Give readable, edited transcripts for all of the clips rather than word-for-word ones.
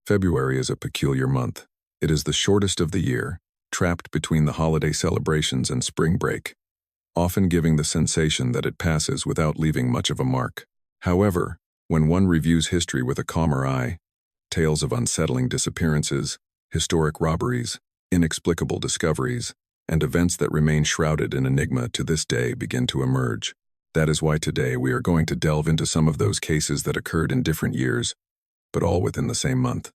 February is a peculiar month. It is the shortest of the year, trapped between the holiday celebrations and spring break, often giving the sensation that it passes without leaving much of a mark. However, when one reviews history with a calmer eye, tales of unsettling disappearances, historic robberies, inexplicable discoveries, and events that remain shrouded in enigma to this day begin to emerge. That is why today we are going to delve into some of those cases that occurred in different years, but all within the same month.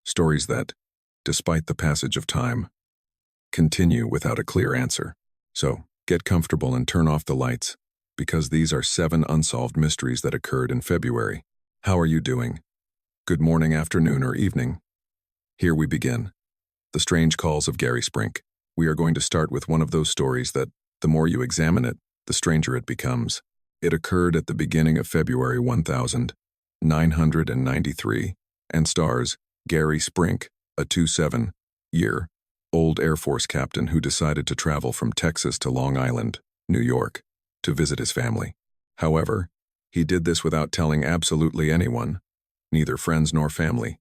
Stories that, despite the passage of time, continue without a clear answer. So, get comfortable and turn off the lights, because these are 7 unsolved mysteries that occurred in February. How are you doing? Good morning, afternoon, or evening. Here we begin. The Strange Calls of Gary Sbrink. We are going to start with one of those stories that, the more you examine it, the stranger it becomes. It occurred at the beginning of February 1993, and stars Gary Sbrink, a 27-year-old Air Force captain who decided to travel from Texas to Long Island, New York, to visit his family. However, he did this without telling absolutely anyone, neither friends nor family,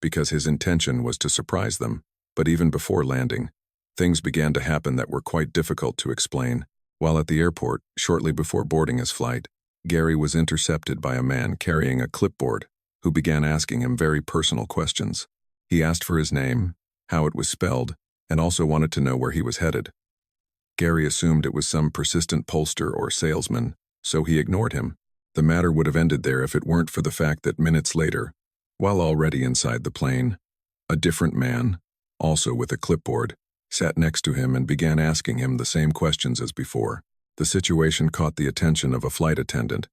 because his intention was to surprise them. But even before landing, things began to happen that were quite difficult to explain. While at the airport, shortly before boarding his flight, Gary was intercepted by a man carrying a clipboard who began asking him very personal questions. He asked for his name, how it was spelled, and also wanted to know where he was headed. Gary assumed it was some persistent pollster or salesman, so he ignored him. The matter would have ended there if it weren't for the fact that minutes later, while already inside the plane, a different man, also with a clipboard, sat next to him and began asking him the same questions as before. The situation caught the attention of a flight attendant,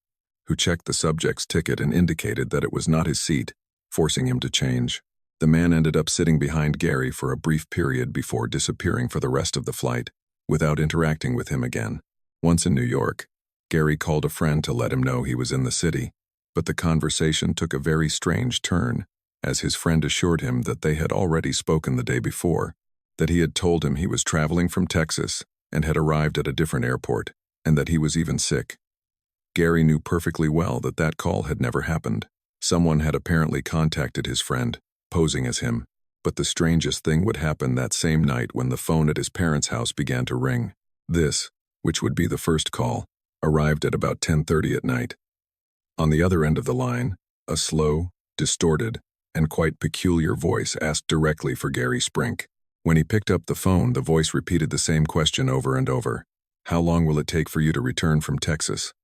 who checked the subject's ticket and indicated that it was not his seat, forcing him to change. The man ended up sitting behind Gary for a brief period before disappearing for the rest of the flight, without interacting with him again. Once in New York, Gary called a friend to let him know he was in the city, but the conversation took a very strange turn, as his friend assured him that they had already spoken the day before, that he had told him he was traveling from Texas and had arrived at a different airport, and that he was even sick. Gary knew perfectly well that that call had never happened. Someone had apparently contacted his friend, posing as him, but the strangest thing would happen that same night when the phone at his parents' house began to ring. This, which would be the first call, arrived at about 10:30 at night. On the other end of the line, a slow, distorted, and quite peculiar voice asked directly for Gary Sbrink. When he picked up the phone, the voice repeated the same question over and over. How long will it take for you to return from Texas?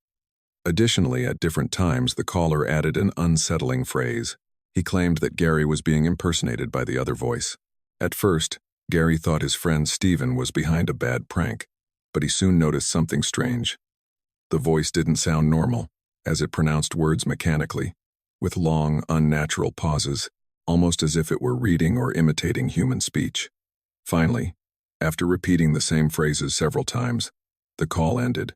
Additionally, at different times, the caller added an unsettling phrase. He claimed that Gary was being impersonated by the other voice. At first, Gary thought his friend Steven was behind a bad prank, but he soon noticed something strange. The voice didn't sound normal, as it pronounced words mechanically, with long, unnatural pauses, almost as if it were reading or imitating human speech. Finally, after repeating the same phrases several times, the call ended,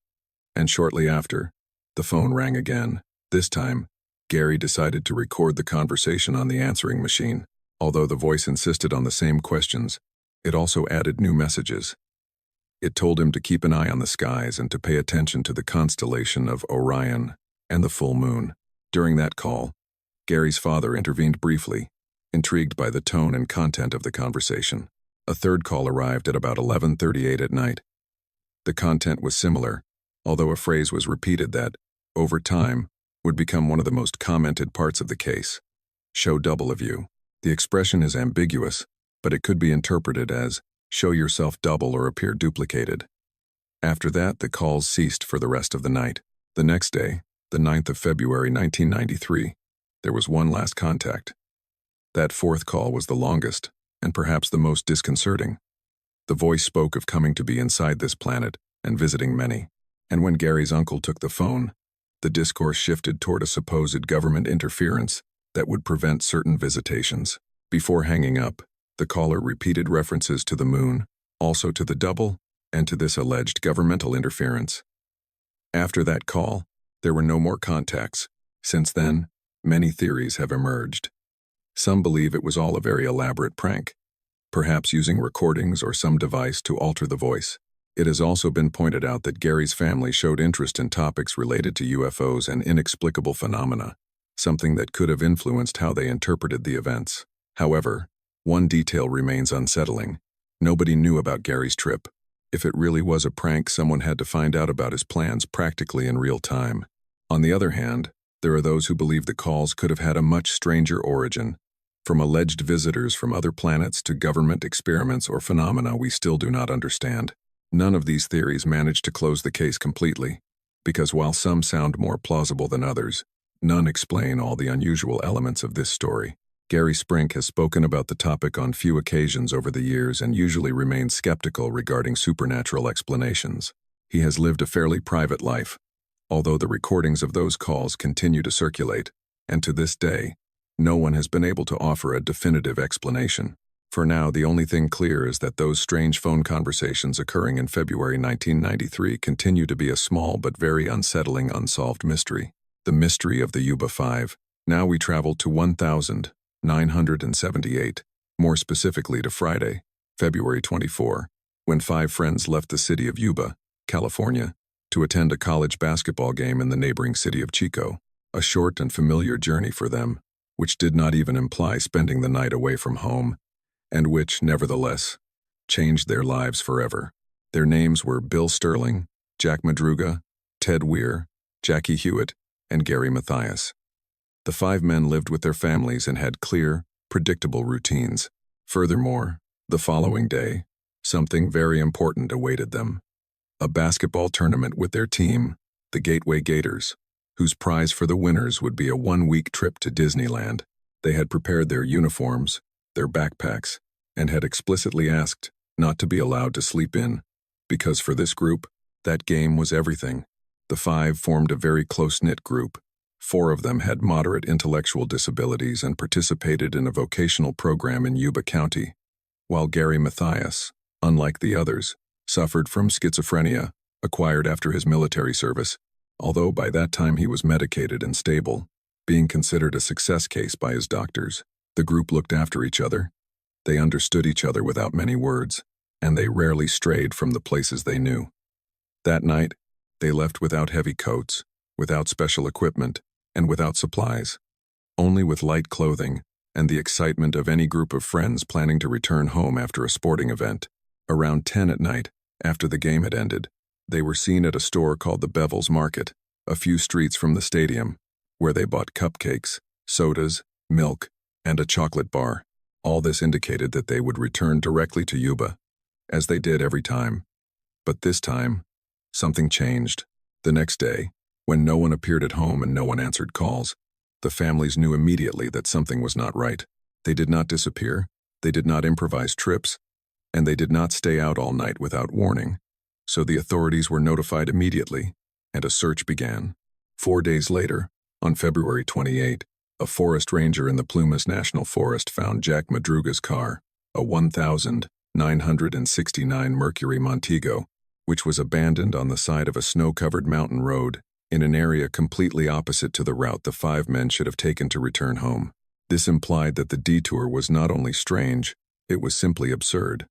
and shortly after, the phone rang again. This time, Gary decided to record the conversation on the answering machine. Although the voice insisted on the same questions, it also added new messages. It told him to keep an eye on the skies and to pay attention to the constellation of Orion and the full moon. During that call, Gary's father intervened briefly, intrigued by the tone and content of the conversation. A third call arrived at about 11:38 at night. The content was similar, although a phrase was repeated that, over time, would become one of the most commented parts of the case. Show double of you. The expression is ambiguous, but it could be interpreted as, show yourself double or appear duplicated. After that, the calls ceased for the rest of the night. The next day, the 9th of February 1993, there was one last contact. That fourth call was the longest, and perhaps the most disconcerting. The voice spoke of coming to be inside this planet and visiting many. And when Gary's uncle took the phone, the discourse shifted toward a supposed government interference that would prevent certain visitations. Before hanging up, the caller repeated references to the moon, also to the double, and to this alleged governmental interference. After that call, there were no more contacts. Since then, many theories have emerged. Some believe it was all a very elaborate prank, perhaps using recordings or some device to alter the voice. It has also been pointed out that Gary's family showed interest in topics related to UFOs and inexplicable phenomena, something that could have influenced how they interpreted the events. However, one detail remains unsettling. Nobody knew about Gary's trip. If it really was a prank, someone had to find out about his plans practically in real time. On the other hand, there are those who believe the calls could have had a much stranger origin. From alleged visitors from other planets to government experiments or phenomena we still do not understand. None of these theories manage to close the case completely, because while some sound more plausible than others, none explain all the unusual elements of this story. Gary Sbrink has spoken about the topic on few occasions over the years and usually remains skeptical regarding supernatural explanations. He has lived a fairly private life, although the recordings of those calls continue to circulate, and to this day, no one has been able to offer a definitive explanation. For now, the only thing clear is that those strange phone conversations occurring in February 1993 continue to be a small but very unsettling unsolved mystery. The mystery of the Yuba Five. Now we travel to 1978, more specifically to Friday, February 24, when 5 friends left the city of Yuba, California, to attend a college basketball game in the neighboring city of Chico. A short and familiar journey for them, which did not even imply spending the night away from home, and which, nevertheless, changed their lives forever. Their names were Bill Sterling, Jack Madruga, Ted Weir, Jackie Hewitt, and Gary Mathias. The 5 men lived with their families and had clear, predictable routines. Furthermore, the following day, something very important awaited them. A basketball tournament with their team, the Gateway Gators, whose prize for the winners would be a 1-week trip to Disneyland. They had prepared their uniforms, their backpacks, and had explicitly asked not to be allowed to sleep in, because for this group, that game was everything. The 5 formed a very close-knit group. 4 of them had moderate intellectual disabilities and participated in a vocational program in Yuba County, while Gary Mathias, unlike the others, suffered from schizophrenia, acquired after his military service, although by that time he was medicated and stable, being considered a success case by his doctors. The group looked after each other. They understood each other without many words, and they rarely strayed from the places they knew. That night, they left without heavy coats, without special equipment, and without supplies, only with light clothing and the excitement of any group of friends planning to return home after a sporting event. Around 10 at night, after the game had ended, they were seen at a store called the Bevel's Market, a few streets from the stadium, where they bought cupcakes, sodas, milk, and a chocolate bar. All this indicated that they would return directly to Yuba, as they did every time. But this time, something changed. The next day, when no one appeared at home and no one answered calls, the families knew immediately that something was not right. They did not disappear, they did not improvise trips, and they did not stay out all night without warning. So the authorities were notified immediately, and a search began. 4 days later, on February 28, a forest ranger in the Plumas National Forest found Jack Madruga's car, a 1969 Mercury Montego, which was abandoned on the side of a snow-covered mountain road in an area completely opposite to the route the 5 men should have taken to return home. This implied that the detour was not only strange, it was simply absurd.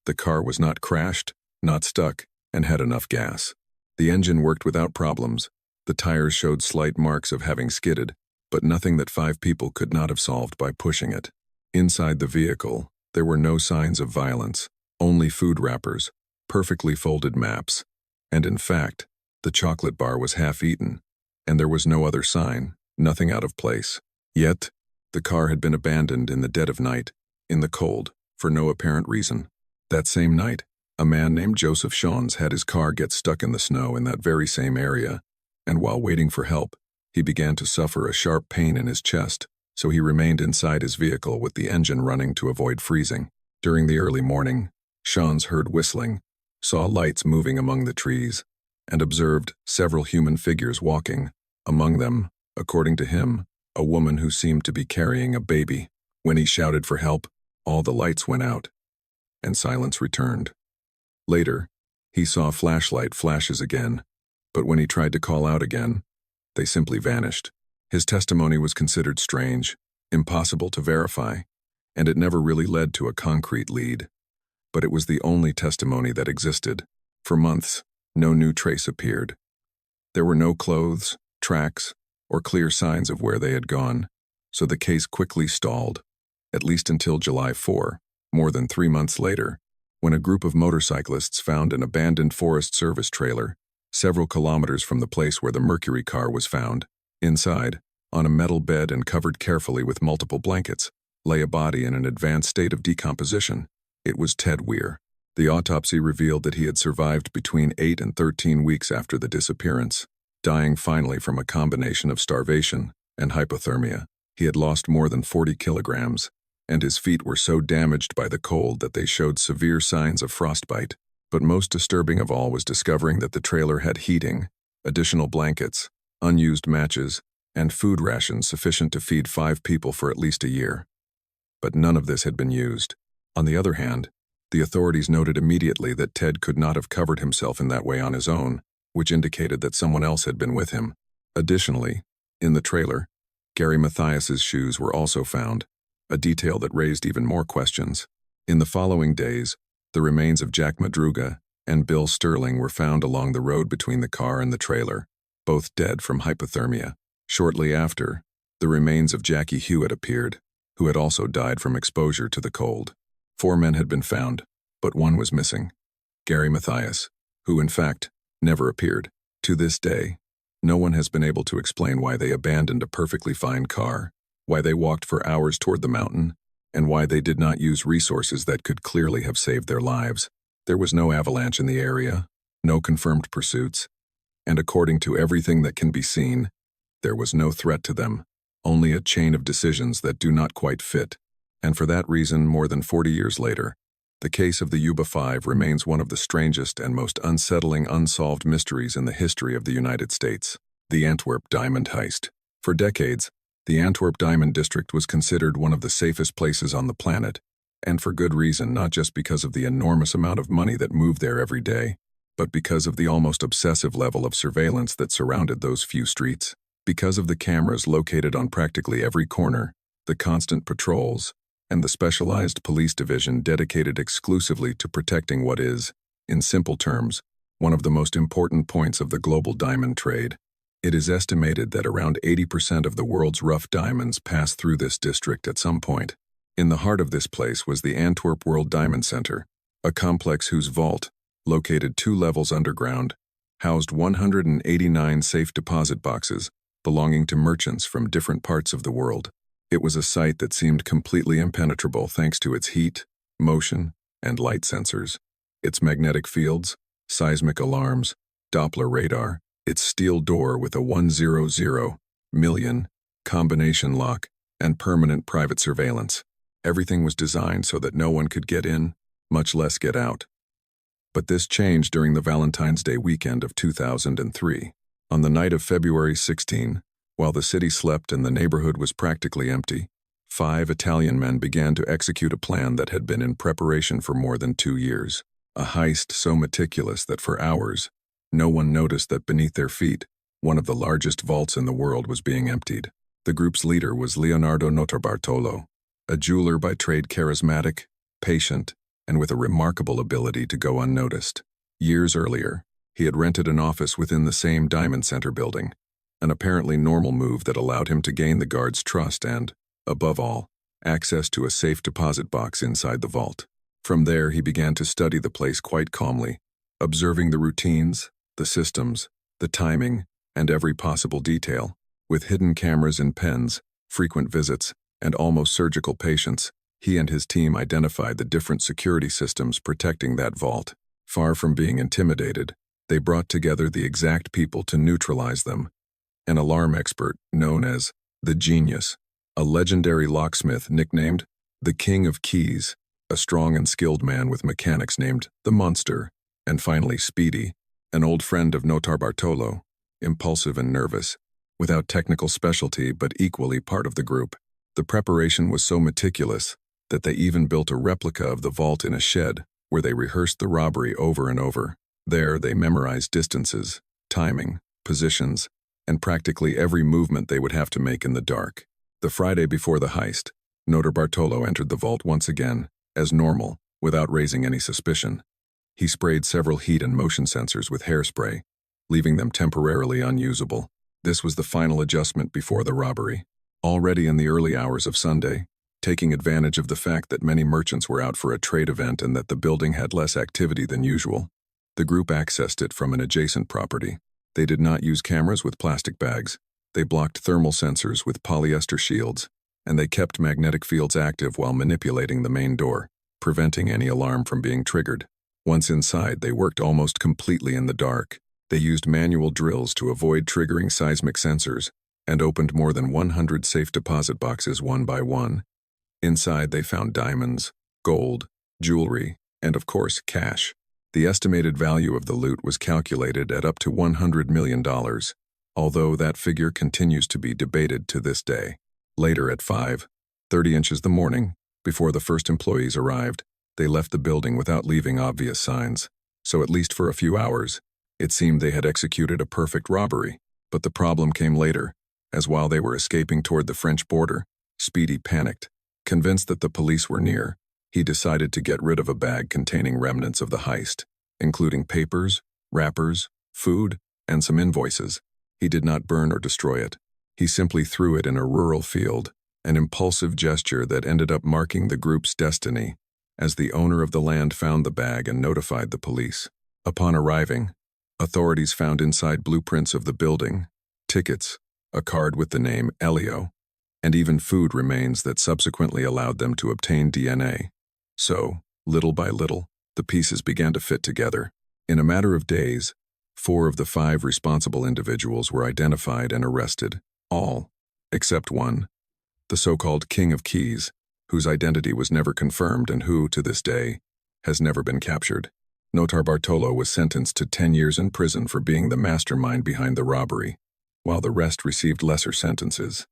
The car was not crashed, not stuck, and had enough gas. The engine worked without problems. The tires showed slight marks of having skidded, but nothing that 5 people could not have solved by pushing it. Inside the vehicle, there were no signs of violence, only food wrappers, perfectly folded maps, and in fact, the chocolate bar was half-eaten, and there was no other sign, nothing out of place. Yet, the car had been abandoned in the dead of night, in the cold, for no apparent reason. That same night, a man named Joseph Shawns had his car get stuck in the snow in that very same area, and while waiting for help, he began to suffer a sharp pain in his chest, so he remained inside his vehicle with the engine running to avoid freezing. During the early morning, Shawns heard whistling, saw lights moving among the trees, and observed several human figures walking, among them, according to him, a woman who seemed to be carrying a baby. When he shouted for help, all the lights went out, and silence returned. Later, he saw flashlight flashes again, but when he tried to call out again, they simply vanished. His testimony was considered strange, impossible to verify, and it never really led to a concrete lead. But it was the only testimony that existed. For months, no new trace appeared. There were no clothes, tracks, or clear signs of where they had gone, so the case quickly stalled, at least until July 4, more than 3 months later, when a group of motorcyclists found an abandoned Forest Service trailer, several kilometers from the place where the Mercury car was found. Inside, on a metal bed and covered carefully with multiple blankets, lay a body in an advanced state of decomposition. It was Ted Weir. The autopsy revealed that he had survived between 8 and 13 weeks after the disappearance, dying finally from a combination of starvation and hypothermia. He had lost more than 40 kilograms, and his feet were so damaged by the cold that they showed severe signs of frostbite. But most disturbing of all was discovering that the trailer had heating, additional blankets, unused matches, and food rations sufficient to feed 5 people for at least a year. But none of this had been used. On the other hand, the authorities noted immediately that Ted could not have covered himself in that way on his own, which indicated that someone else had been with him. Additionally, in the trailer, Gary Mathias's shoes were also found, a detail that raised even more questions. In the following days, the remains of Jack Madruga and Bill Sterling were found along the road between the car and the trailer, both dead from hypothermia. Shortly after, the remains of Jackie Hewitt appeared, who had also died from exposure to the cold. 4 men had been found, but one was missing, Gary Mathias, who in fact never appeared. To this day, no one has been able to explain why they abandoned a perfectly fine car, why they walked for hours toward the mountain, and why they did not use resources that could clearly have saved their lives. There was no avalanche in the area, no confirmed pursuits, and according to everything that can be seen, there was no threat to them, only a chain of decisions that do not quite fit. And for that reason, more than 40 years later, the case of the Yuba Five remains one of the strangest and most unsettling unsolved mysteries in the history of the United States, the Antwerp Diamond Heist. For decades, the Antwerp Diamond District was considered one of the safest places on the planet, and for good reason, not just because of the enormous amount of money that moved there every day, but because of the almost obsessive level of surveillance that surrounded those few streets. Because of the cameras located on practically every corner, the constant patrols, and the specialized police division dedicated exclusively to protecting what is, in simple terms, one of the most important points of the global diamond trade. It is estimated that around 80% of the world's rough diamonds pass through this district at some point. In the heart of this place was the Antwerp World Diamond Center, a complex whose vault, located 2 levels underground, housed 189 safe deposit boxes belonging to merchants from different parts of the world. It was a site that seemed completely impenetrable thanks to its heat, motion, and light sensors, its magnetic fields, seismic alarms, Doppler radar, its steel door with a 100 million combination lock, and permanent private surveillance. Everything was designed so that no one could get in, much less get out. But this changed during the Valentine's Day weekend of 2003. On the night of February 16, while the city slept and the neighborhood was practically empty, 5 Italian men began to execute a plan that had been in preparation for more than 2 years. A heist so meticulous that for hours, no one noticed that beneath their feet, one of the largest vaults in the world was being emptied. The group's leader was Leonardo Notarbartolo, a jeweler by trade, charismatic, patient, and with a remarkable ability to go unnoticed. Years earlier, he had rented an office within the same Diamond Center building, an apparently normal move that allowed him to gain the guards' trust and, above all, access to a safe deposit box inside the vault. From there, he began to study the place quite calmly, observing the routines, the systems, the timing, and every possible detail. With hidden cameras and pens, frequent visits, and almost surgical patience, he and his team identified the different security systems protecting that vault. Far from being intimidated, they brought together the exact people to neutralize them. An alarm expert known as the Genius, a legendary locksmith nicknamed the King of Keys, a strong and skilled man with mechanics named the Monster, and finally Speedy, an old friend of Notarbartolo, impulsive and nervous, without technical specialty but equally part of the group. The preparation was so meticulous that they even built a replica of the vault in a shed where they rehearsed the robbery over and over. There, they memorized distances, timing, positions, and practically every movement they would have to make in the dark. The Friday before the heist, Notarbartolo entered the vault once again, as normal, without raising any suspicion. He sprayed several heat and motion sensors with hairspray, leaving them temporarily unusable. This was the final adjustment before the robbery. Already in the early hours of Sunday, taking advantage of the fact that many merchants were out for a trade event and that the building had less activity than usual, the group accessed it from an adjacent property. They did not use cameras with plastic bags. They blocked thermal sensors with polyester shields, and they kept magnetic fields active while manipulating the main door, preventing any alarm from being triggered. Once inside, they worked almost completely in the dark. They used manual drills to avoid triggering seismic sensors and opened more than 100 safe deposit boxes one by one. Inside, they found diamonds, gold, jewelry, and of course, cash. The estimated value of the loot was calculated at up to $100 million, although that figure continues to be debated to this day. Later at 5:30 in the morning, before the first employees arrived, they left the building without leaving obvious signs. So at least for a few hours, it seemed they had executed a perfect robbery. But the problem came later, as while they were escaping toward the French border, Speedy panicked. Convinced that the police were near, he decided to get rid of a bag containing remnants of the heist, including papers, wrappers, food, and some invoices. He did not burn or destroy it. He simply threw it in a rural field, an impulsive gesture that ended up marking the group's destiny, as the owner of the land found the bag and notified the police. Upon arriving, authorities found inside blueprints of the building, tickets, a card with the name Elio, and even food remains that subsequently allowed them to obtain DNA. So, little by little, the pieces began to fit together. In a matter of days, 4 of the 5 responsible individuals were identified and arrested, all, except one, the so-called King of Keys, whose identity was never confirmed and who, to this day, has never been captured. Notar Bartolo was sentenced to 10 years in prison for being the mastermind behind the robbery, while the rest received lesser sentences.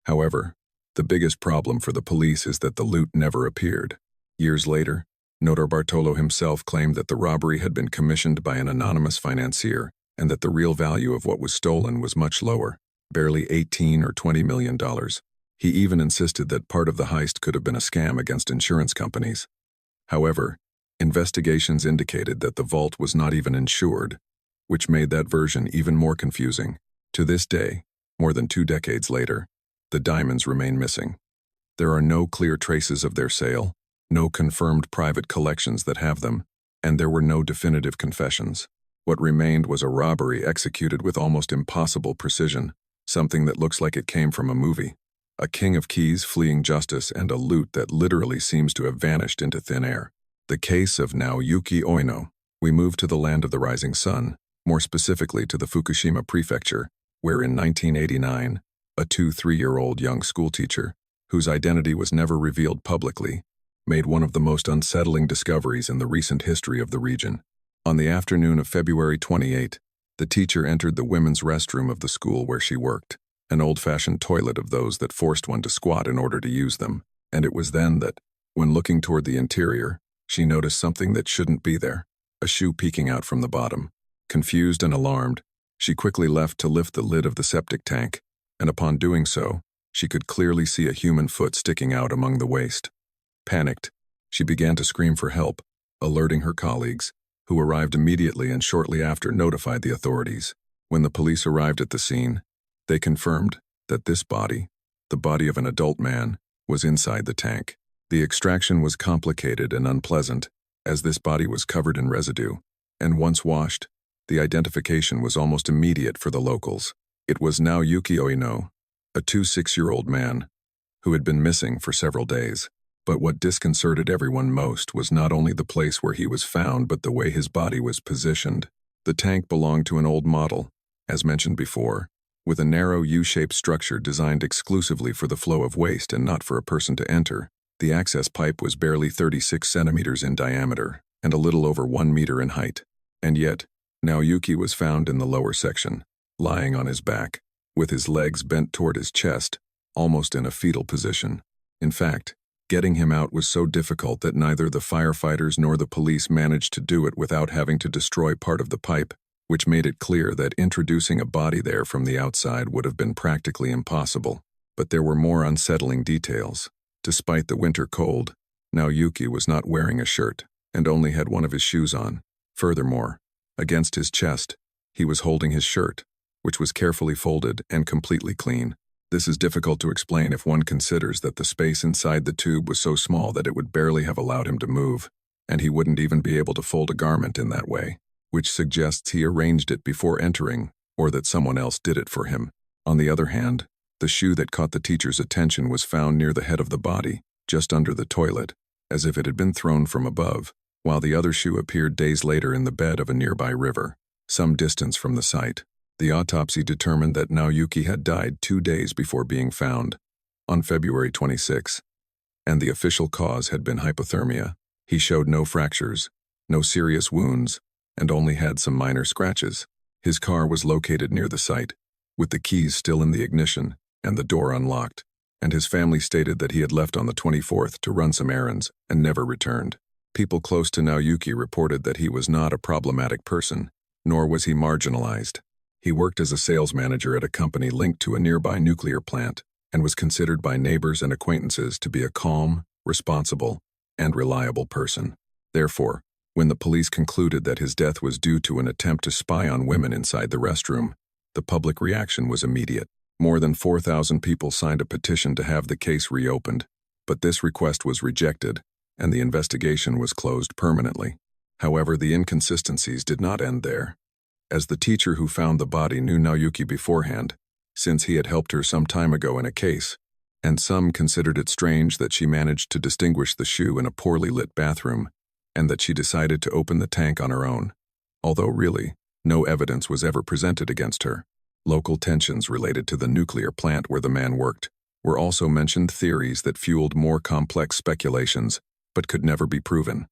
However, the biggest problem for the police is that the loot never appeared. Years later, Notar Bartolo himself claimed that the robbery had been commissioned by an anonymous financier and that the real value of what was stolen was much lower, barely $18 or $20 million. He even insisted that part of the heist could have been a scam against insurance companies. However, investigations indicated that the vault was not even insured, which made that version even more confusing. To this day, more than 2 decades later, the diamonds remain missing. There are no clear traces of their sale, no confirmed private collections that have them, and there were no definitive confessions. What remained was a robbery executed with almost impossible precision, something that looks like it came from a movie. A king of keys fleeing justice and a loot that literally seems to have vanished into thin air. The case of Naoyuki Oino. We move to the land of the rising sun, more specifically to the Fukushima prefecture, where in 1989, a 2-3-year-old young schoolteacher, whose identity was never revealed publicly, made one of the most unsettling discoveries in the recent history of the region. On the afternoon of February 28, the teacher entered the women's restroom of the school where she worked, an old-fashioned toilet of those that forced one to squat in order to use them, and it was then that, when looking toward the interior, she noticed something that shouldn't be there, a shoe peeking out from the bottom. Confused and alarmed, she quickly left to lift the lid of the septic tank, and upon doing so, she could clearly see a human foot sticking out among the waste. Panicked, she began to scream for help, alerting her colleagues, who arrived immediately and shortly after notified the authorities. When the police arrived at the scene, they confirmed that this body, the body of an adult man, was inside the tank. The extraction was complicated and unpleasant, as this body was covered in residue, and once washed, the identification was almost immediate for the locals. It was Naoyuki Oino, a 26-year-old man, who had been missing for several days. But what disconcerted everyone most was not only the place where he was found but the way his body was positioned. The tank belonged to an old model, as mentioned before, with a narrow U-shaped structure designed exclusively for the flow of waste and not for a person to enter. The access pipe was barely 36 centimeters in diameter and a little over 1 meter in height. And yet, Naoyuki was found in the lower section, lying on his back, with his legs bent toward his chest, almost in a fetal position. In fact, getting him out was so difficult that neither the firefighters nor the police managed to do it without having to destroy part of the pipe, which made it clear that introducing a body there from the outside would have been practically impossible. But there were more unsettling details. Despite the winter cold, Naoyuki was not wearing a shirt and only had one of his shoes on. Furthermore, against his chest, he was holding his shirt, which was carefully folded and completely clean. This is difficult to explain if one considers that the space inside the tube was so small that it would barely have allowed him to move, and he wouldn't even be able to fold a garment in that way, which suggests he arranged it before entering, or that someone else did it for him. On the other hand, the shoe that caught the teacher's attention was found near the head of the body, just under the toilet, as if it had been thrown from above, while the other shoe appeared days later in the bed of a nearby river, some distance from the site. The autopsy determined that Naoyuki had died 2 days before being found, on February 26, and the official cause had been hypothermia. He showed no fractures, no serious wounds, and only had some minor scratches. His car was located near the site, with the keys still in the ignition and the door unlocked, and his family stated that he had left on the 24th to run some errands and never returned. People close to Naoyuki reported that he was not a problematic person, nor was he marginalized. He worked as a sales manager at a company linked to a nearby nuclear plant and was considered by neighbors and acquaintances to be a calm, responsible, and reliable person. Therefore, when the police concluded that his death was due to an attempt to spy on women inside the restroom, the public reaction was immediate. More than 4,000 people signed a petition to have the case reopened, but this request was rejected, and the investigation was closed permanently. However, the inconsistencies did not end there. As the teacher who found the body knew Naoyuki beforehand, since he had helped her some time ago in a case, and some considered it strange that she managed to distinguish the shoe in a poorly lit bathroom, and that she decided to open the tank on her own, although really, no evidence was ever presented against her. Local tensions related to the nuclear plant where the man worked were also mentioned, theories that fueled more complex speculations, but could never be proven.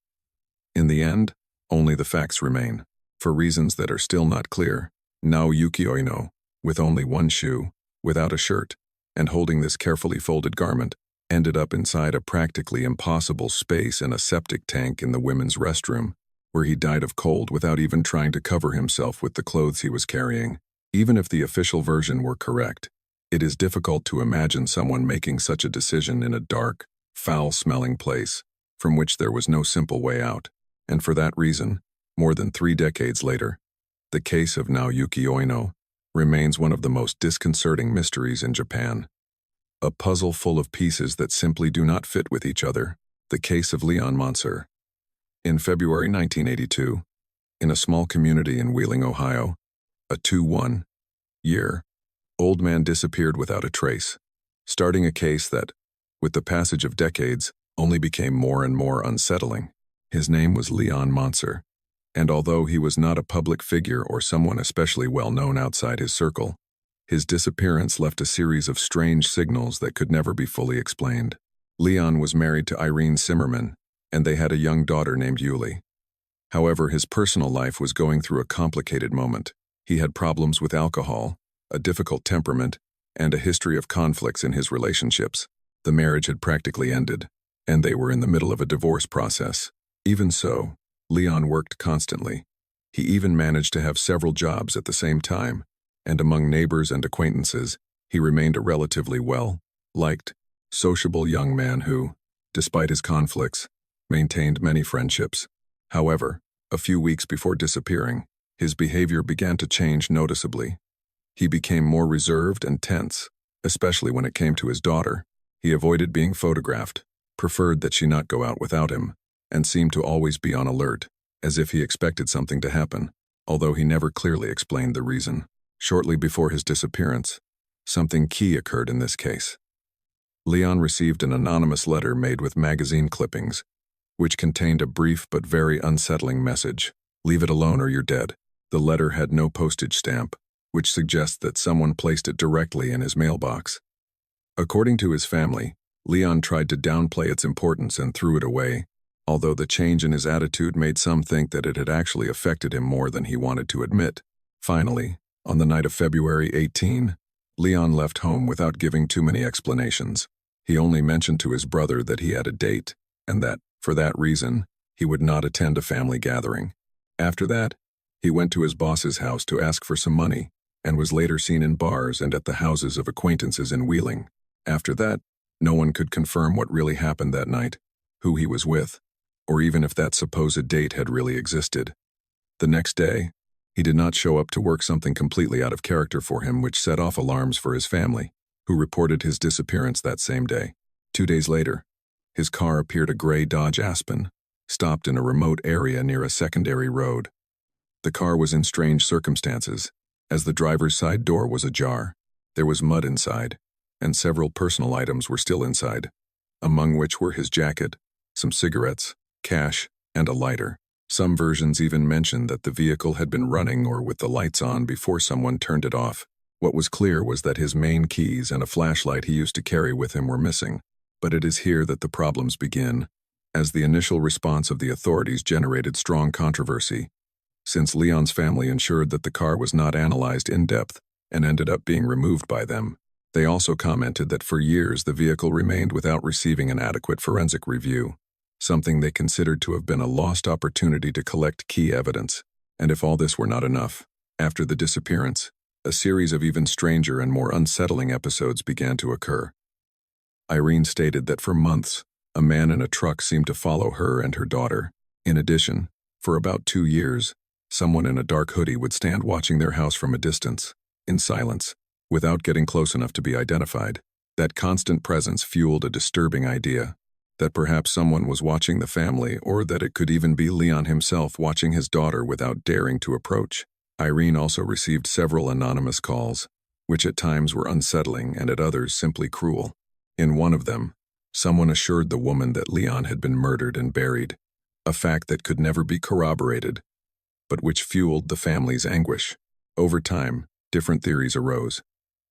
In the end, only the facts remain. For reasons that are still not clear, Naoyuki Oino, with only one shoe, without a shirt, and holding this carefully folded garment, ended up inside a practically impossible space in a septic tank in the women's restroom, where he died of cold without even trying to cover himself with the clothes he was carrying. Even if the official version were correct, it is difficult to imagine someone making such a decision in a dark, foul-smelling place, from which there was no simple way out, and for that reason, more than 3 decades later, the case of Naoyuki Oino remains one of the most disconcerting mysteries in Japan. A puzzle full of pieces that simply do not fit with each other. The case of Leon Monser. In February 1982, in a small community in Wheeling, Ohio, a 21-year-old man disappeared without a trace, starting a case that, with the passage of decades, only became more and more unsettling. His name was Leon Monser, and although he was not a public figure or someone especially well known outside his circle, his disappearance left a series of strange signals that could never be fully explained. Leon was married to Irene Zimmerman, and they had a young daughter named Yuli. However, his personal life was going through a complicated moment. He had problems with alcohol, a difficult temperament, and a history of conflicts in his relationships. The marriage had practically ended, and they were in the middle of a divorce process. Even so, Leon worked constantly. He even managed to have several jobs at the same time, and among neighbors and acquaintances, he remained a relatively well-liked, sociable young man who, despite his conflicts, maintained many friendships. However, a few weeks before disappearing, his behavior began to change noticeably. He became more reserved and tense, especially when it came to his daughter. He avoided being photographed, preferred that she not go out without him, and seemed to always be on alert, as if he expected something to happen, although he never clearly explained the reason. Shortly before his disappearance, something key occurred in this case. Leon received an anonymous letter made with magazine clippings, which contained a brief but very unsettling message: "Leave it alone or you're dead." The letter had no postage stamp, which suggests that someone placed it directly in his mailbox. According to his family, Leon tried to downplay its importance and threw it away, although the change in his attitude made some think that it had actually affected him more than he wanted to admit. Finally, on the night of February 18, Leon left home without giving too many explanations. He only mentioned to his brother that he had a date, and that, for that reason, he would not attend a family gathering. After that, he went to his boss's house to ask for some money, and was later seen in bars and at the houses of acquaintances in Wheeling. After that, no one could confirm what really happened that night, who he was with, or even if that supposed date had really existed. The next day, He did not show up to work, something completely out of character for him, which set off alarms for his family, who reported his disappearance that same day. 2 days later, his car appeared, a gray Dodge Aspen, stopped in a remote area near a secondary road. The car was in strange circumstances, as the driver's side door was ajar. There was mud inside, and several personal items were still inside, among which were his jacket, some cigarettes, cash, and a lighter. Some versions even mentioned that the vehicle had been running or with the lights on before someone turned it off. What was clear was that his main keys and a flashlight he used to carry with him were missing. But it is here that the problems begin, as the initial response of the authorities generated strong controversy. Since Leon's family ensured that the car was not analyzed in depth and ended up being removed by them, they also commented that for years the vehicle remained without receiving an adequate forensic review, something they considered to have been a lost opportunity to collect key evidence. And if all this were not enough, after the disappearance, a series of even stranger and more unsettling episodes began to occur. Irene stated that for months, a man in a truck seemed to follow her and her daughter. In addition, for about 2 years, someone in a dark hoodie would stand watching their house from a distance, in silence, without getting close enough to be identified. That constant presence fueled a disturbing idea, that perhaps someone was watching the family, or that it could even be Leon himself watching his daughter without daring to approach. Irene also received several anonymous calls, which at times were unsettling and at others simply cruel. In one of them, someone assured the woman that Leon had been murdered and buried, a fact that could never be corroborated, but which fueled the family's anguish. Over time, different theories arose.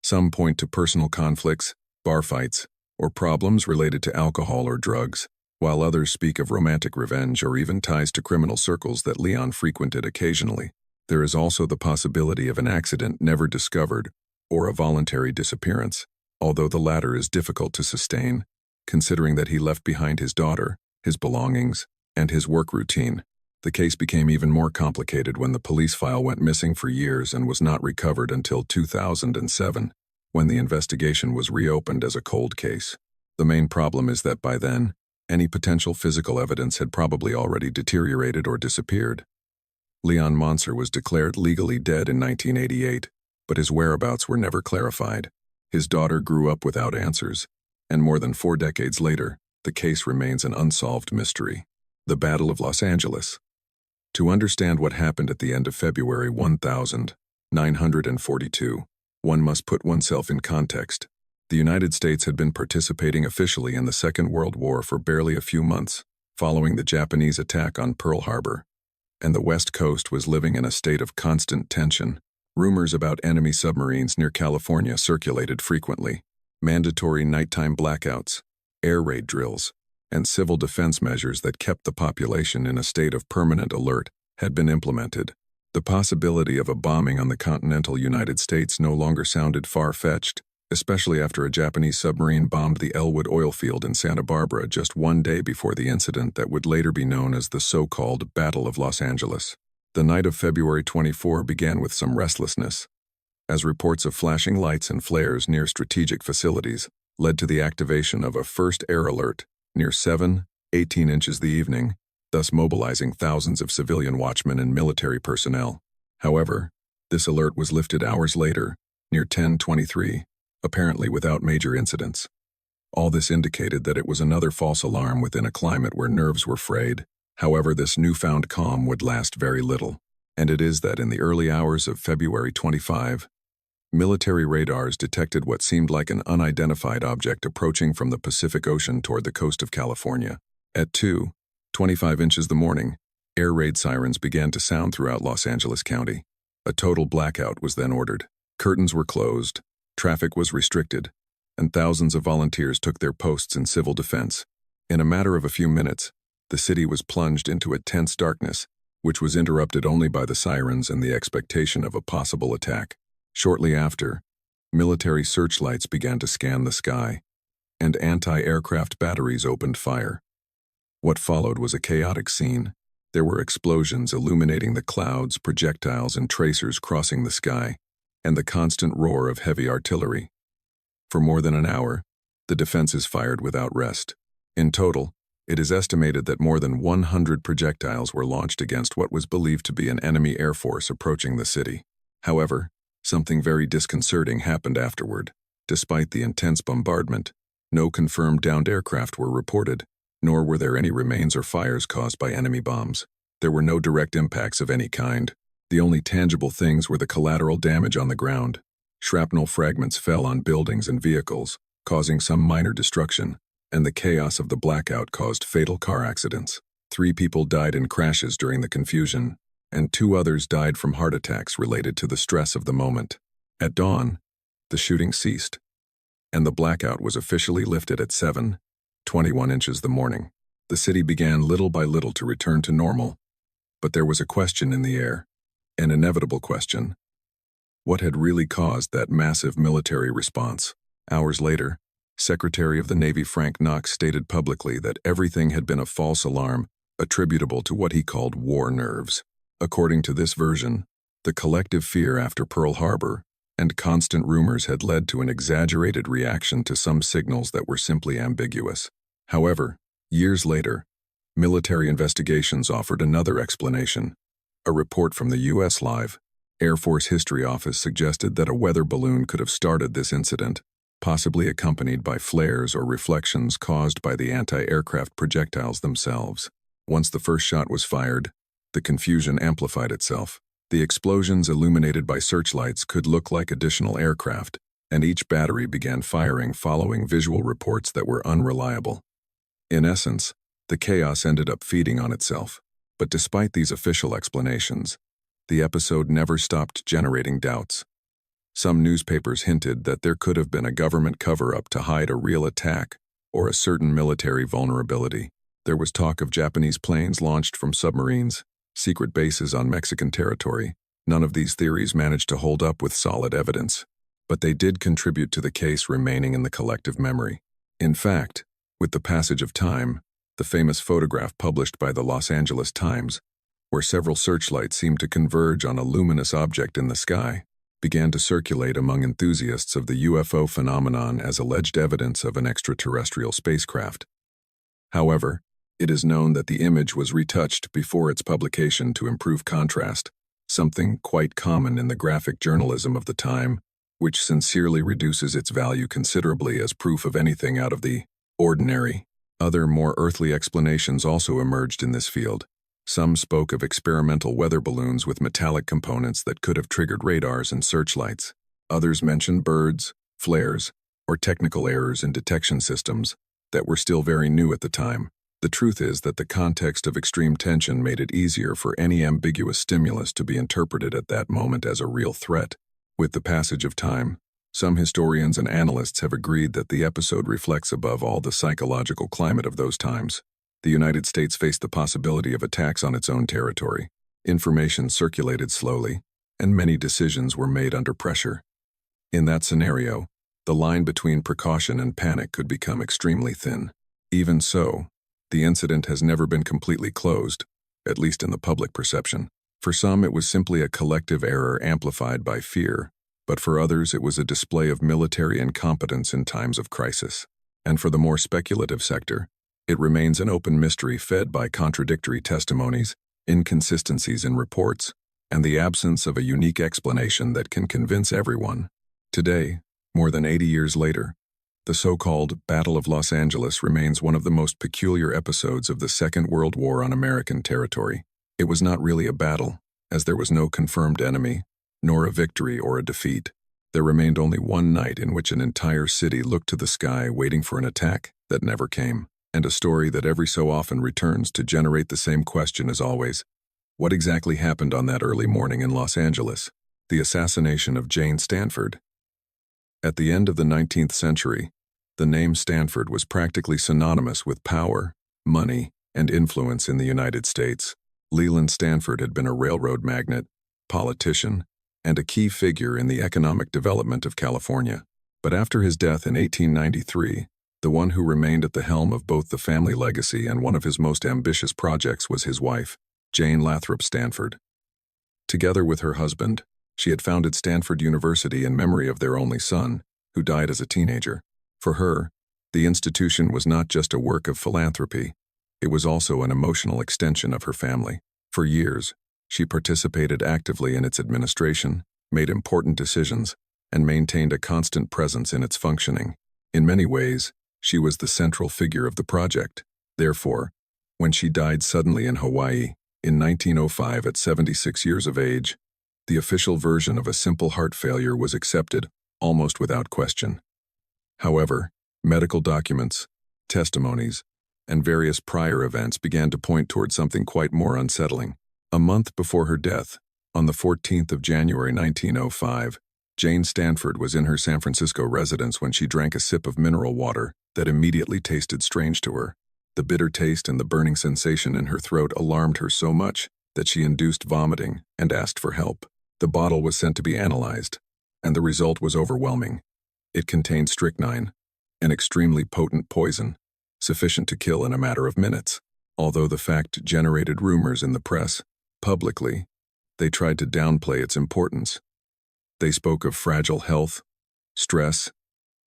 Some point to personal conflicts, bar fights, or problems related to alcohol or drugs, while others speak of romantic revenge or even ties to criminal circles that Leon frequented occasionally. There is also the possibility of an accident never discovered or a voluntary disappearance, although the latter is difficult to sustain, considering that he left behind his daughter, his belongings, and his work routine. The case became even more complicated when the police file went missing for years and was not recovered until 2007, when the investigation was reopened as a cold case. The main problem is that by then, any potential physical evidence had probably already deteriorated or disappeared. Leon Monser was declared legally dead in 1988, but his whereabouts were never clarified. His daughter grew up without answers, and more than 4 decades later, the case remains an unsolved mystery. The Battle of Los Angeles. To understand what happened at the end of February 1942, one must put oneself in context. The United States had been participating officially in the Second World War for barely a few months, following the Japanese attack on Pearl Harbor, and the West Coast was living in a state of constant tension. Rumors about enemy submarines near California circulated frequently. Mandatory nighttime blackouts, air raid drills, and civil defense measures that kept the population in a state of permanent alert had been implemented. The possibility of a bombing on the continental United States no longer sounded far-fetched, especially after a Japanese submarine bombed the Elwood oil field in Santa Barbara just 1 day before the incident that would later be known as the so-called Battle of Los Angeles. The night of February 24 began with some restlessness, as reports of flashing lights and flares near strategic facilities led to the activation of a first air alert near 7:18 inches the evening, thus mobilizing thousands of civilian watchmen and military personnel. However, this alert was lifted hours later, near 10:23, apparently without major incidents. All this indicated that it was another false alarm within a climate where nerves were frayed. However, this newfound calm would last very little, and it is that in the early hours of February 25, military radars detected what seemed like an unidentified object approaching from the Pacific Ocean toward the coast of California. At 2:25 inches the morning, air raid sirens began to sound throughout Los Angeles County. A total blackout was then ordered. Curtains were closed, traffic was restricted, and thousands of volunteers took their posts in civil defense. In a matter of a few minutes, the city was plunged into a tense darkness, which was interrupted only by the sirens and the expectation of a possible attack. Shortly after, military searchlights began to scan the sky, and anti-aircraft batteries opened fire. What followed was a chaotic scene. There were explosions illuminating the clouds, projectiles and tracers crossing the sky, and the constant roar of heavy artillery. For more than an hour, the defenses fired without rest. In total, It is estimated that more than 100 projectiles were launched against what was believed to be an enemy air force approaching the city. However, something very disconcerting happened afterward. Despite the intense bombardment, no confirmed downed aircraft were reported, nor were there any remains or fires caused by enemy bombs. There were no direct impacts of any kind. The only tangible things were the collateral damage on the ground. Shrapnel fragments fell on buildings and vehicles, causing some minor destruction, and the chaos of the blackout caused fatal car accidents. 3 people died in crashes during the confusion, and 2 others died from heart attacks related to the stress of the moment. At dawn, the shooting ceased, and the blackout was officially lifted at 7:21 inches the morning. The city began little by little to return to normal, but there was a question in the air, an inevitable question. What had really caused that massive military response? Hours later, Secretary of the Navy Frank Knox stated publicly that everything had been a false alarm attributable to what he called war nerves. According to this version, the collective fear after Pearl Harbor and constant rumors had led to an exaggerated reaction to some signals that were simply ambiguous. However, years later, military investigations offered another explanation. A report from the U.S. Live Air Force History Office suggested that a weather balloon could have started this incident, possibly accompanied by flares or reflections caused by the anti-aircraft projectiles themselves. Once the first shot was fired, the confusion amplified itself. The explosions illuminated by searchlights could look like additional aircraft, and each battery began firing following visual reports that were unreliable. In essence, the chaos ended up feeding on itself. But despite these official explanations, the episode never stopped generating doubts. Some newspapers hinted that there could have been a government cover-up to hide a real attack or a certain military vulnerability. There was talk of Japanese planes launched from submarines, secret bases on Mexican territory. None of these theories managed to hold up with solid evidence, but they did contribute to the case remaining in the collective memory. In fact, with the passage of time, the famous photograph published by the Los Angeles Times, where several searchlights seemed to converge on a luminous object in the sky, began to circulate among enthusiasts of the UFO phenomenon as alleged evidence of an extraterrestrial spacecraft. However, it is known that the image was retouched before its publication to improve contrast, something quite common in the graphic journalism of the time, which sincerely reduces its value considerably as proof of anything out of the ordinary. Other, more earthly explanations also emerged in this field. Some spoke of experimental weather balloons with metallic components that could have triggered radars and searchlights. Others mentioned birds, flares, or technical errors in detection systems that were still very new at the time. The truth is that the context of extreme tension made it easier for any ambiguous stimulus to be interpreted at that moment as a real threat. With the passage of time, some historians and analysts have agreed that the episode reflects above all the psychological climate of those times. The United States faced the possibility of attacks on its own territory. Information circulated slowly, and many decisions were made under pressure. In that scenario, the line between precaution and panic could become extremely thin. Even so, the incident has never been completely closed, at least in the public perception. For some, it was simply a collective error amplified by fear, but for others, it was a display of military incompetence in times of crisis. And for the more speculative sector, it remains an open mystery fed by contradictory testimonies, inconsistencies in reports, and the absence of a unique explanation that can convince everyone. Today, more than 80 years later, the so-called Battle of Los Angeles remains one of the most peculiar episodes of the Second World War on American territory. It was not really a battle, as there was no confirmed enemy, nor a victory or a defeat. There remained only one night in which an entire city looked to the sky waiting for an attack that never came, and a story that every so often returns to generate the same question as always. What exactly happened on that early morning in Los Angeles? The assassination of Jane Stanford. At the end of the 19th century, the name Stanford was practically synonymous with power, money, and influence in the United States. Leland Stanford had been a railroad magnate, politician, and a key figure in the economic development of California. But after his death in 1893, the one who remained at the helm of both the family legacy and one of his most ambitious projects was his wife, Jane Lathrop Stanford. Together with her husband, she had founded Stanford University in memory of their only son, who died as a teenager. For her, the institution was not just a work of philanthropy, It was also an emotional extension of her family. For years, she participated actively in its administration, made important decisions, and maintained a constant presence in its functioning. In many ways, she was the central figure of the project. Therefore, when she died suddenly in Hawaii in 1905 at 76 years of age, the official version of a simple heart failure was accepted almost without question. However, medical documents, testimonies, and various prior events began to point toward something quite more unsettling. A month before her death, on the 14th of January 1905, Jane Stanford was in her San Francisco residence when she drank a sip of mineral water that immediately tasted strange to her. The bitter taste and the burning sensation in her throat alarmed her so much that she induced vomiting and asked for help. The bottle was sent to be analyzed, and the result was overwhelming. It contained strychnine, an extremely potent poison, sufficient to kill in a matter of minutes. Although the fact generated rumors in the press, publicly, they tried to downplay its importance. They spoke of fragile health, stress,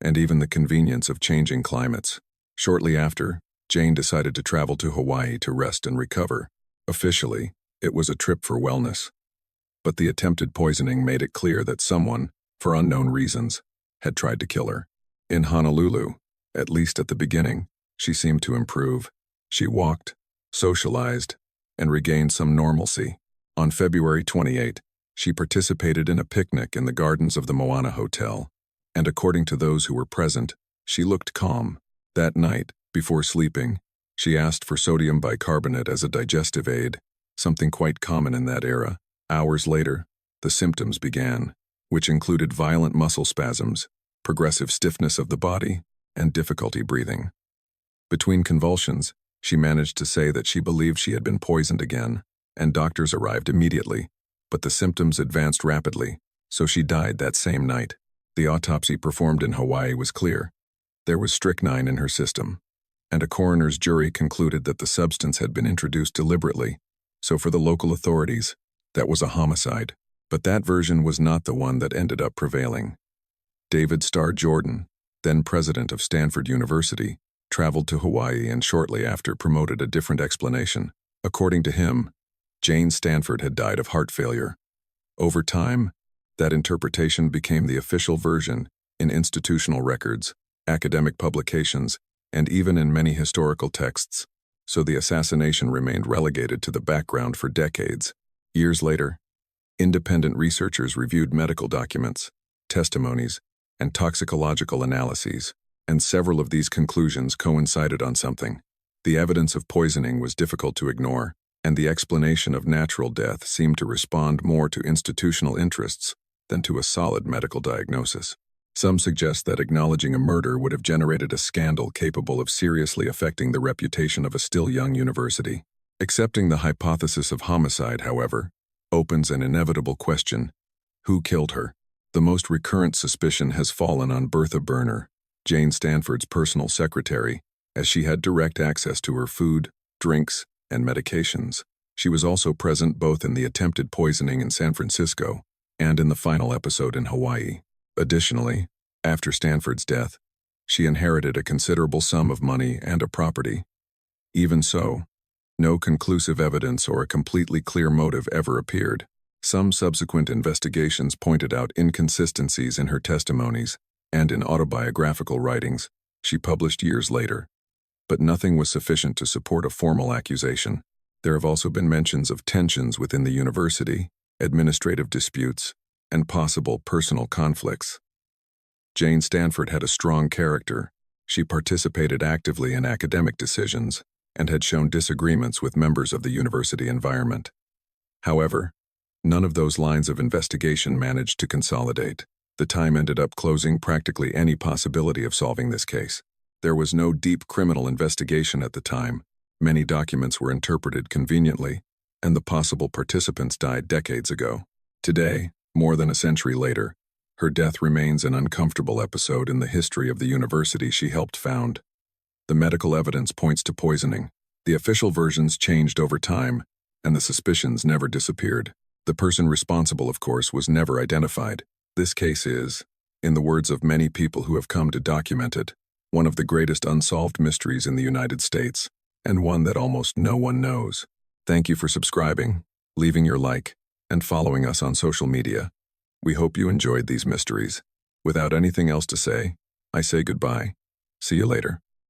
and even the convenience of changing climates. Shortly after, Jane decided to travel to Hawaii to rest and recover. Officially, it was a trip for wellness. But the attempted poisoning made it clear that someone, for unknown reasons, had tried to kill her. In Honolulu, at least at the beginning, she seemed to improve. She walked, socialized, and regained some normalcy. On February 28, she participated in a picnic in the gardens of the Moana Hotel, and according to those who were present, she looked calm. That night, before sleeping, she asked for sodium bicarbonate as a digestive aid, something quite common in that era. Hours later, the symptoms began, which included violent muscle spasms, progressive stiffness of the body, and difficulty breathing. Between convulsions, she managed to say that she believed she had been poisoned again, and doctors arrived immediately, but the symptoms advanced rapidly, so she died that same night. The autopsy performed in Hawaii was clear. There was strychnine in her system, and a coroner's jury concluded that the substance had been introduced deliberately, so for the local authorities, that was a homicide. But that version was not the one that ended up prevailing. David Starr Jordan, then president of Stanford University, traveled to Hawaii and shortly after promoted a different explanation. According to him, Jane Stanford had died of heart failure. Over time, that interpretation became the official version in institutional records, academic publications, and even in many historical texts, so the assassination remained relegated to the background for decades. Years later, independent researchers reviewed medical documents, testimonies, and toxicological analyses, and several of these conclusions coincided on something. The evidence of poisoning was difficult to ignore, and the explanation of natural death seemed to respond more to institutional interests than to a solid medical diagnosis. Some suggest that acknowledging a murder would have generated a scandal capable of seriously affecting the reputation of a still young university. Accepting the hypothesis of homicide, however, opens an inevitable question: who killed her? The most recurrent suspicion has fallen on Bertha Berner, Jane Stanford's personal secretary, as she had direct access to her food, drinks, and medications. She was also present both in the attempted poisoning in San Francisco and in the final episode in Hawaii. Additionally, after Stanford's death, she inherited a considerable sum of money and a property. Even so, no conclusive evidence or a completely clear motive ever appeared. Some subsequent investigations pointed out inconsistencies in her testimonies and in autobiographical writings she published years later, but nothing was sufficient to support a formal accusation. There have also been mentions of tensions within the university, administrative disputes, and possible personal conflicts. Jane Stanford had a strong character. She participated actively in academic decisions and had shown disagreements with members of the university environment. However, none of those lines of investigation managed to consolidate. The time ended up closing practically any possibility of solving this case. There was no deep criminal investigation at the time. Many documents were interpreted conveniently, and the possible participants died decades ago. Today, more than a century later, her death remains an uncomfortable episode in the history of the university she helped found. The medical evidence points to poisoning. The official versions changed over time, and the suspicions never disappeared. The person responsible, of course, was never identified. This case is, in the words of many people who have come to document it, one of the greatest unsolved mysteries in the United States. and one that almost no one knows. Thank you for subscribing, leaving your like, and following us on social media. We hope you enjoyed these mysteries. Without anything else to say, I say goodbye. See you later.